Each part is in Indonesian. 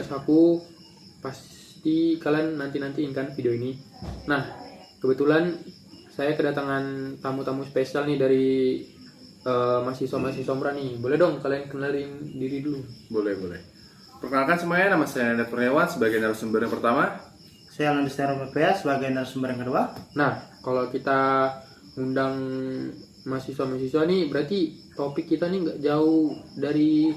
podcast aku. Pasti kalian nanti-nantiin kan video ini. Nah, kebetulan saya kedatangan tamu-tamu spesial nih dari mahasiswa-mahasiswa Sombra nih. Boleh dong kalian kenalin diri dulu. Boleh. Perkenalkan semuanya, nama saya Nanda Kurniawan sebagai narasumber yang pertama. Saya Landes Tero PPS sebagai narasumber yang kedua. Nah, kalau kita undang mahasiswa-mahasiswa nih, berarti topik kita nih nggak jauh dari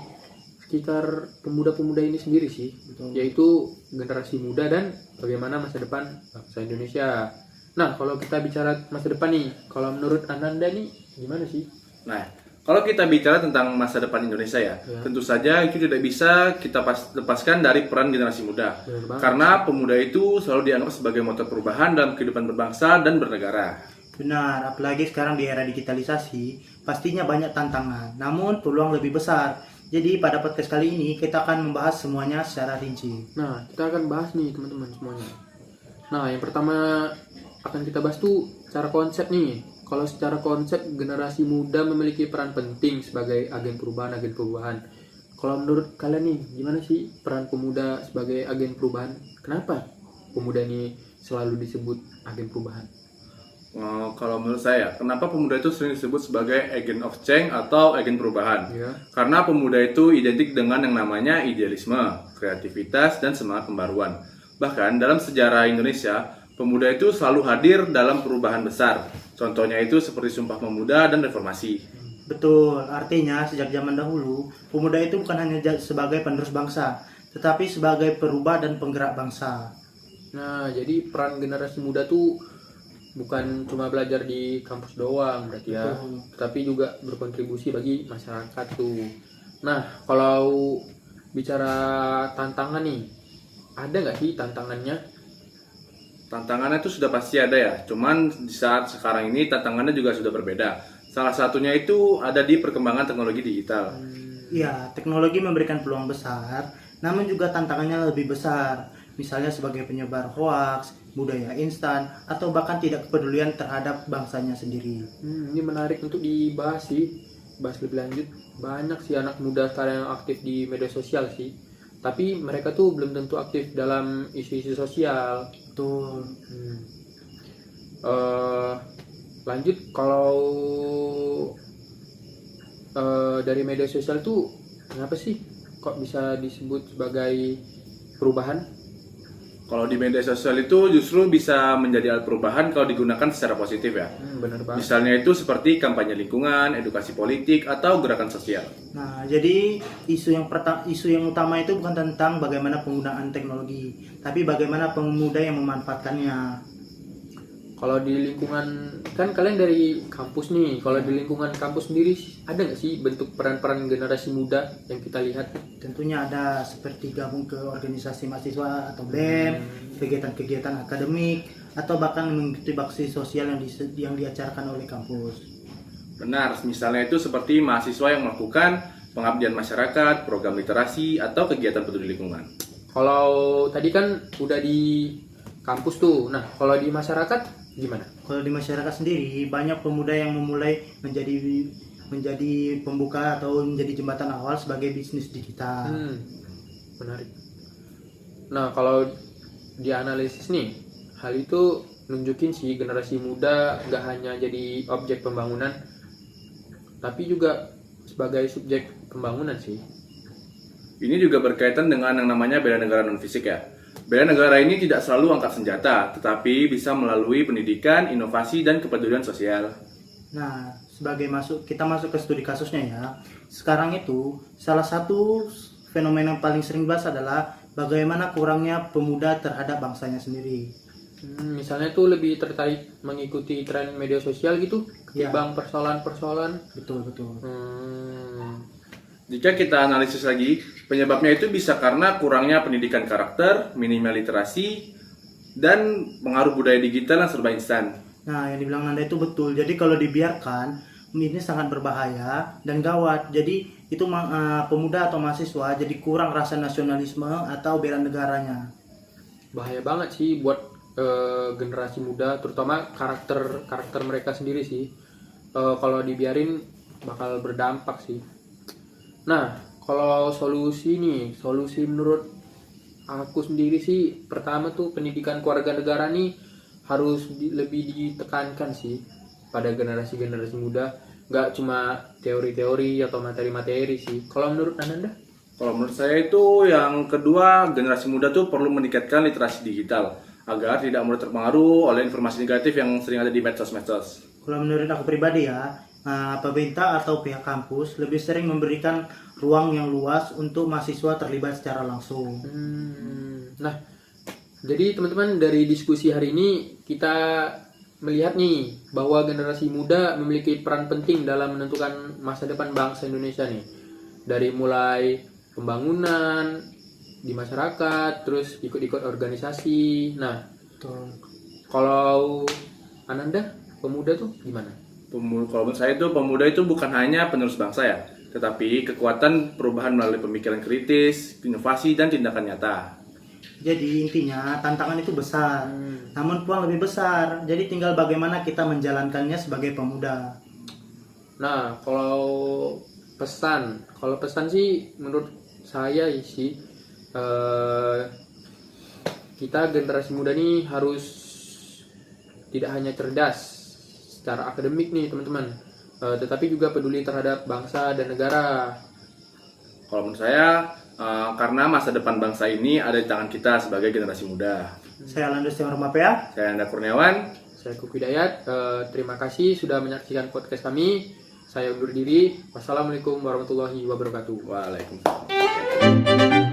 sekitar pemuda-pemuda ini sendiri sih. Betul. Yaitu generasi muda dan bagaimana masa depan bangsa Indonesia. Nah, kalau kita bicara masa depan nih, kalau menurut Ananda nih gimana sih? Nah, kalau kita bicara tentang masa depan Indonesia ya, tentu saja itu tidak bisa kita lepaskan dari peran generasi muda. Benar banget. Karena pemuda itu selalu dianggap sebagai motor perubahan dalam kehidupan berbangsa dan bernegara. Benar, apalagi sekarang di era digitalisasi, pastinya banyak tantangan, namun peluang lebih besar. Jadi pada podcast kali ini kita akan membahas semuanya secara rinci. Nah, kita akan bahas nih teman-teman semuanya. Nah, yang pertama akan kita bahas tuh cara konsep nih. Kalau secara konsep, generasi muda memiliki peran penting sebagai agen perubahan. Kalau menurut kalian nih, gimana sih peran pemuda sebagai agen perubahan? Kenapa pemuda ini selalu disebut agen perubahan? Kalau menurut saya, kenapa pemuda itu sering disebut sebagai agent of change atau agen perubahan? Ya. Karena pemuda itu identik dengan yang namanya idealisme, kreativitas, dan semangat pembaruan. Bahkan dalam sejarah Indonesia, pemuda itu selalu hadir dalam perubahan besar. Contohnya itu seperti Sumpah Pemuda dan Reformasi. Betul, artinya sejak zaman dahulu, pemuda itu bukan hanya sebagai penerus bangsa, tetapi sebagai perubah dan penggerak bangsa. Nah, jadi peran generasi muda tuh bukan cuma belajar di kampus doang berarti ya, Betul. tapi juga berkontribusi bagi masyarakat tuh. Nah, kalau bicara tantangan nih, ada nggak sih tantangannya? Tantangannya itu sudah pasti ada ya, cuman di saat sekarang ini tantangannya juga sudah berbeda. Salah satunya itu ada di perkembangan teknologi digital. Ya, teknologi memberikan peluang besar, namun juga tantangannya lebih besar. Misalnya sebagai penyebar hoaks, budaya instan, atau bahkan tidak kepedulian terhadap bangsanya sendiri. Ini menarik untuk dibahas sih, bahas lebih lanjut. Banyak sih anak muda sekarang yang aktif di media sosial sih, tapi mereka tuh belum tentu aktif dalam isu-isu sosial. Betul. Lanjut, kalau dari media sosial tuh kenapa sih kok bisa disebut sebagai perubahan? Kalau di media sosial itu justru bisa menjadi alat perubahan kalau digunakan secara positif ya. Benar banget. Misalnya itu seperti kampanye lingkungan, edukasi politik, atau gerakan sosial. Nah, jadi isu yang utama itu bukan tentang bagaimana penggunaan teknologi, tapi bagaimana pemuda yang memanfaatkannya. Kalau di lingkungan, kan kalian dari kampus nih, kalau di lingkungan kampus sendiri ada nggak sih bentuk peran-peran generasi muda yang kita lihat? Tentunya ada seperti gabung ke organisasi mahasiswa atau BEM, kegiatan-kegiatan akademik, atau bahkan mengikuti bakti sosial yang diacarakan oleh kampus. Benar, misalnya itu seperti mahasiswa yang melakukan pengabdian masyarakat, program literasi, atau kegiatan peduli lingkungan. Kalau tadi kan udah di kampus tuh, nah kalau di masyarakat gimana? Kalau di masyarakat sendiri, banyak pemuda yang memulai menjadi pembuka atau menjadi jembatan awal sebagai bisnis digital. Menarik. Nah, kalau dianalisis nih, hal itu nunjukin sih generasi muda nggak hanya jadi objek pembangunan, tapi juga sebagai subjek pembangunan sih. Ini juga berkaitan dengan yang namanya bela negara non-fisik ya. Bela negara ini tidak selalu angkat senjata, tetapi bisa melalui pendidikan, inovasi, dan kepedulian sosial. Nah, kita masuk ke studi kasusnya ya. Sekarang itu salah satu fenomena yang paling sering dibahas adalah bagaimana kurangnya pemuda terhadap bangsanya sendiri. Misalnya tuh lebih tertarik mengikuti tren media sosial gitu ketimbang persoalan-persoalan. Betul. Jika kita analisis lagi, penyebabnya itu bisa karena kurangnya pendidikan karakter, minimnya literasi, dan pengaruh budaya digital yang serba instan. Nah, yang dibilang Nanda itu betul. Jadi kalau dibiarkan, ini sangat berbahaya dan gawat. Jadi itu pemuda atau mahasiswa jadi kurang rasa nasionalisme atau bela negaranya. Bahaya banget sih buat generasi muda, terutama karakter mereka sendiri sih. Kalau dibiarin bakal berdampak sih. Nah, kalau solusi menurut aku sendiri sih pertama tuh pendidikan keluarga negara nih harus lebih ditekankan sih pada generasi-generasi muda, nggak cuma teori-teori atau materi-materi sih. Kalau menurut Ananda? Kalau menurut saya itu yang kedua, generasi muda tuh perlu meningkatkan literasi digital agar tidak mudah terpengaruh oleh informasi negatif yang sering ada di medsos-medsos. Kalau menurut aku pribadi ya, pemerintah atau pihak kampus lebih sering memberikan ruang yang luas untuk mahasiswa terlibat secara langsung. Nah, jadi teman-teman dari diskusi hari ini kita melihat nih bahwa generasi muda memiliki peran penting dalam menentukan masa depan bangsa Indonesia nih. Dari mulai pembangunan di masyarakat, terus ikut-ikut organisasi. Nah, Betul. kalau Ananda, pemuda tuh gimana? Kalau menurut saya itu pemuda itu bukan hanya penerus bangsa ya, tetapi kekuatan perubahan melalui pemikiran kritis, inovasi, dan tindakan nyata. Jadi intinya tantangan itu besar, namun peluang lebih besar. Jadi tinggal bagaimana kita menjalankannya sebagai pemuda. Nah, kalau pesan sih menurut saya sih kita generasi muda nih harus tidak hanya cerdas secara akademik nih teman-teman, tetapi juga peduli terhadap bangsa dan negara. Kalau menurut saya, karena masa depan bangsa ini ada di tangan kita sebagai generasi muda. Saya Landus Mapea. Saya Anda Kurniawan. Saya Kuku Hidayat, terima kasih sudah menyaksikan podcast kami. Saya undur diri. Wassalamualaikum warahmatullahi wabarakatuh. Waalaikumsalam.